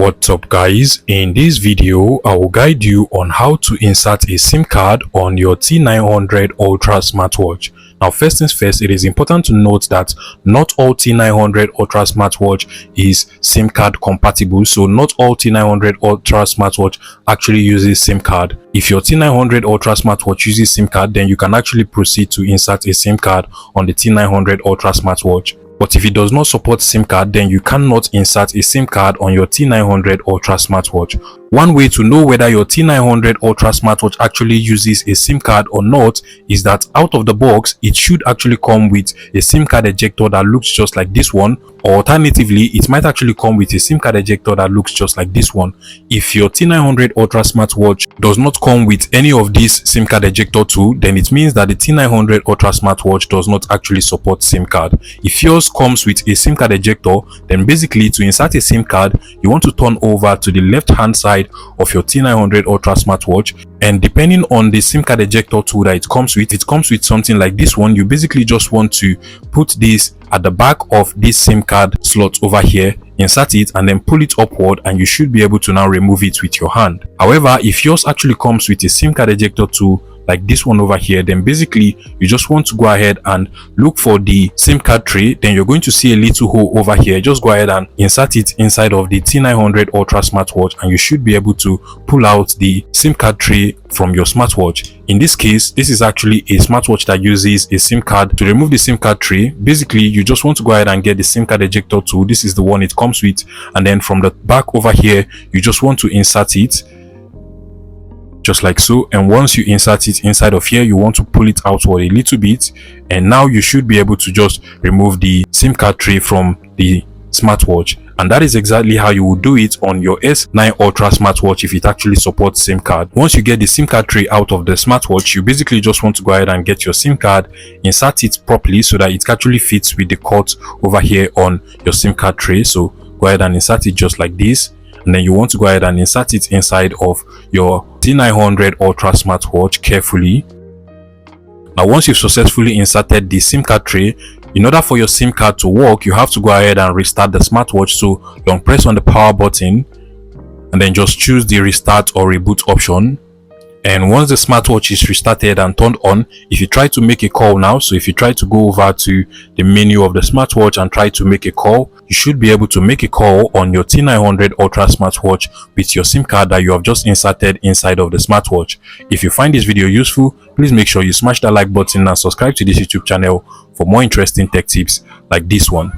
What's up guys, in this video I will guide you on how to insert a SIM card on your T900 Ultra Smartwatch. Now first things first, it is important to note that not all T900 Ultra Smartwatch is SIM card compatible, so not all T900 Ultra Smartwatch actually uses SIM card. If your T900 Ultra Smartwatch uses SIM card, then you can actually proceed to insert a SIM card on the T900 Ultra Smartwatch. But if it does not support SIM card, then you cannot insert a SIM card on your T900 Ultra Smartwatch. One way to know whether your T900 Ultra Smartwatch actually uses a SIM card or not is that out of the box, it should actually come with a SIM card ejector that looks just like this one, or alternatively, it might actually come with a SIM card ejector that looks just like this one. If your T900 Ultra Smartwatch does not come with any of these SIM card ejector too, then it means that the T900 Ultra Smartwatch does not actually support SIM card. If yours comes with a SIM card ejector, then basically to insert a SIM card, you want to turn over to the left hand side of your T900 Ultra Smartwatch, and depending on the SIM card ejector tool that it comes with something like this one. You basically just want to put this at the back of this SIM card slot over here, insert it and then pull it upward, and you should be able to now remove it with your hand. However, if yours actually comes with a SIM card ejector tool like this one over here, then basically you just want to go ahead and look for the SIM card tray. Then you're going to see a little hole over here. Just go ahead and insert it inside of the T900 Ultra Smartwatch, and you should be able to pull out the SIM card tray from your smartwatch. In this case, this is actually a smartwatch that uses a SIM card. To remove the SIM card tray, basically you just want to go ahead and get the SIM card ejector tool. This is the one it comes with, and then from the back over here you just want to insert it just like so. And once you insert it inside of here, you want to pull it outward a little bit, and now you should be able to just remove the SIM card tray from the smartwatch. And that is exactly how you will do it on your S9 Ultra Smartwatch if it actually supports SIM card. Once you get the SIM card tray out of the smartwatch, you basically just want to go ahead and get your SIM card, insert it properly so that it actually fits with the cut over here on your SIM card tray. So go ahead and insert it just like this, and then you want to go ahead and insert it inside of your T900 Ultra Smartwatch carefully. Now once you've successfully inserted the SIM card tray, in order for your SIM card to work, you have to go ahead and restart the smartwatch. So long press on the power button and then just choose the restart or reboot option. And once the smartwatch is restarted and turned on, if you try to make a call now, so if you try to go over to the menu of the smartwatch and try to make a call, you should be able to make a call on your T900 Ultra Smartwatch with your SIM card that you have just inserted inside of the smartwatch. If you find this video useful, please make sure you smash that like button and subscribe to this YouTube channel for more interesting tech tips like this one.